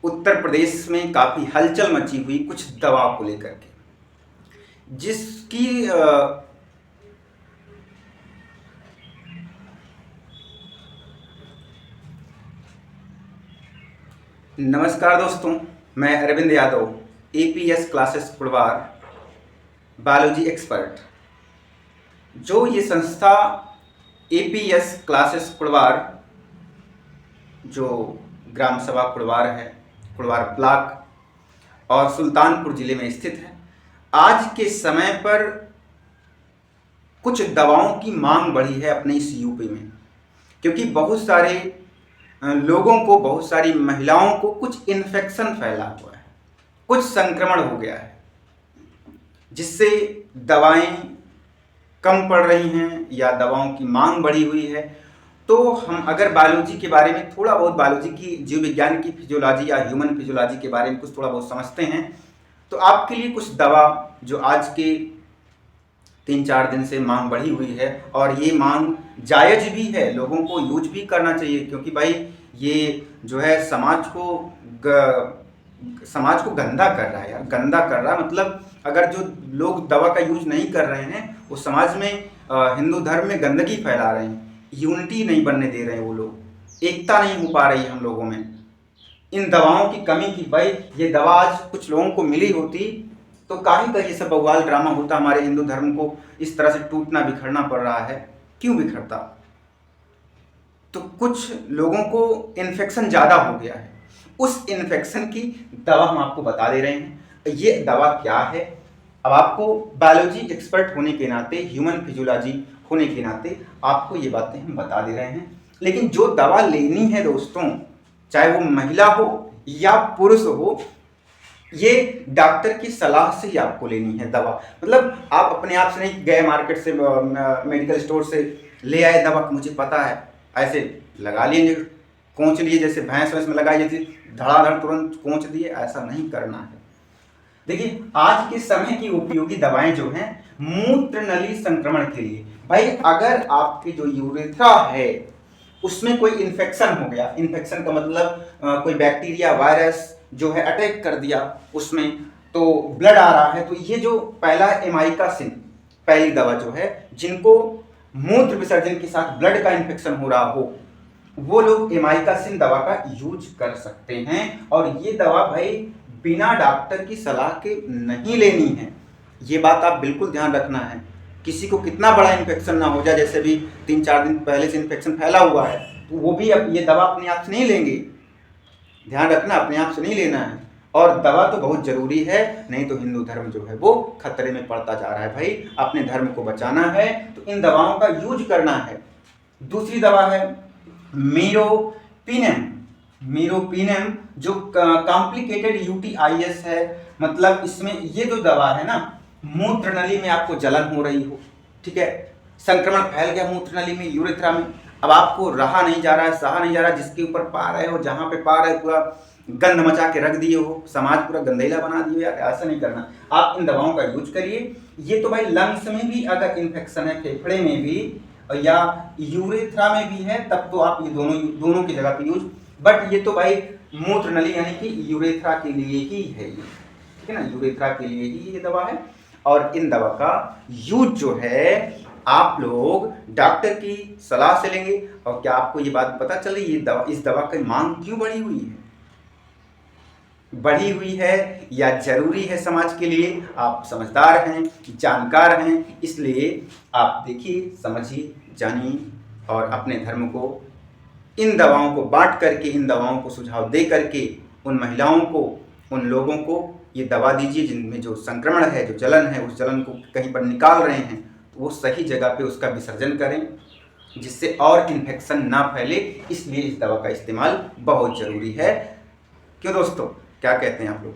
उत्तर प्रदेश में काफ़ी हलचल मची हुई कुछ दवा को लेकर के, जिसकी नमस्कार दोस्तों, मैं Arvind Yadav, APS classes Kudwar, biology expert. जो ये संस्था एपीएस क्लासेस कुड़वार, जो ग्राम सभा कुड़वार है, कुड़वार ब्लॉक और सुल्तानपुर ज़िले में स्थित है, आज के समय पर कुछ दवाओं की मांग बढ़ी है अपने इस यूपी में, क्योंकि बहुत सारे लोगों को, बहुत सारी महिलाओं को कुछ इन्फेक्शन फैला हुआ है, कुछ संक्रमण हो गया है, जिससे दवाएं कम पड़ रही हैं या दवाओं की मांग बढ़ी हुई है। तो हम अगर बायोलॉजी के बारे में थोड़ा बहुत, बायोलॉजी की, जीव विज्ञान की फिजियोलॉजी या ह्यूमन फिजियोलॉजी के बारे में कुछ थोड़ा बहुत समझते हैं, तो आपके लिए कुछ दवा जो आज के 3-4 दिन से मांग बढ़ी हुई है, और ये मांग जायज़ भी है, लोगों को यूज भी करना चाहिए, क्योंकि भाई ये जो है समाज को गंदा कर रहा है यार, गंदा कर रहा है। मतलब अगर जो लोग दवा का यूज नहीं कर रहे हैं वो समाज में, हिंदू धर्म में गंदगी फैला रहे हैं, यूनिटी नहीं बनने दे रहे हैं, वो लोग, एकता नहीं हो पा रही है हम लोगों में, इन दवाओं की कमी की। भाई ये दवा आज कुछ लोगों को मिली होती तो काहे का ये सब बवाल ड्रामा होता, हमारे हिंदू धर्म को इस तरह से टूटना बिखरना पड़ रहा है, क्यों बिखरता? तो कुछ लोगों को इन्फेक्शन ज़्यादा हो गया है, उस इन्फेक्शन की दवा हम आपको बता दे रहे हैं। ये दवा क्या है? अब आपको बायोलॉजी एक्सपर्ट होने के नाते, ह्यूमन फिजियोलॉजी होने के नाते आपको ये बातें हम बता दे रहे हैं। लेकिन जो दवा लेनी है दोस्तों, चाहे वो महिला हो या पुरुष हो, ये डॉक्टर की सलाह से ही आपको लेनी है दवा। मतलब आप अपने आप से नहीं गए मार्केट से, मेडिकल स्टोर से ले आए दवा, मुझे पता है, ऐसे लगा लिए, कोंच लिए, जैसे भैंस वैंस में लगाई जाती, धड़ाधड़ तुरंत कोंच दिए, ऐसा नहीं करना है। देखिए, आज के समय की उपयोगी दवाएं जो हैं मूत्र नली संक्रमण के लिए, भाई अगर आपके जो यूरेथ्रा है उसमें कोई इन्फेक्शन हो गया, इन्फेक्शन का मतलब कोई बैक्टीरिया, वायरस जो है अटैक कर दिया उसमें, तो ब्लड आ रहा है, तो ये जो पहला एमाइकासिन, पहली दवा जो है, जिनको मूत्र विसर्जन के साथ ब्लड का इन्फेक्शन हो रहा हो, वो लोग एमाइकासिन दवा का यूज कर सकते हैं। और ये दवा भाई बिना डॉक्टर की सलाह के नहीं लेनी है, ये बात आप बिल्कुल ध्यान रखना है। किसी को कितना बड़ा इन्फेक्शन ना हो जाए, जैसे भी 3-4 दिन पहले से इन्फेक्शन फैला हुआ है, तो वो भी अब ये दवा अपने आप से नहीं लेंगे, ध्यान रखना, अपने आप से नहीं लेना है। और दवा तो बहुत ज़रूरी है, नहीं तो हिंदू धर्म जो है वो खतरे में पड़ता जा रहा है। भाई अपने धर्म को बचाना है तो इन दवाओं का यूज करना है। दूसरी दवा है मीरोपिनेम, मीरोपिनेम जो कॉम्प्लिकेटेड यूटीआईएस है। मतलब इसमें ये जो दवा है ना, मूत्र नली में आपको जलन हो रही हो, ठीक है, संक्रमण फैल गया मूत्र नली में, यूरेथ्रा में, अब आपको रहा नहीं जा रहा है, सहा नहीं जा रहा, जिसके ऊपर पा रहे हो, जहाँ पे पा रहे हो पूरा गंद मचा के रख दिए हो, समाज पूरा गंदेला बना दिए यार, ऐसा नहीं करना। आप इन दवाओं का यूज करिए। ये तो भाई लंग्स में भी अगर इन्फेक्शन है, फेफड़े में भी या यूरेथ्रा में भी है, तब तो आप ये दोनों की जगह पे यूज। बट ये तो भाई मूत्र नली यानी कि यूरेथ्रा के लिए ही है, ये ठीक है ना, यूरेथ्रा के लिए ही ये दवा है। और इन दवा का यूज जो है आप लोग डॉक्टर की सलाह से लेंगे। और क्या आपको ये बात पता चली, ये दवा, इस दवा की मांग क्यों बढ़ी हुई है? बढ़ी हुई है या जरूरी है समाज के लिए? आप समझदार हैं, जानकार हैं, इसलिए आप देखिए, समझिए, जानिए और अपने धर्म को, इन दवाओं को बांट करके, इन दवाओं को सुझाव दे करके उन महिलाओं को, उन लोगों को ये दवा दीजिए जिनमें जो संक्रमण है, जो जलन है, उस जलन को कहीं पर निकाल रहे हैं, तो वो सही जगह पे उसका विसर्जन करें, जिससे और इन्फेक्शन ना फैले। इसलिए इस दवा का इस्तेमाल बहुत ज़रूरी है। क्यों दोस्तों, क्या कहते हैं आप लोग?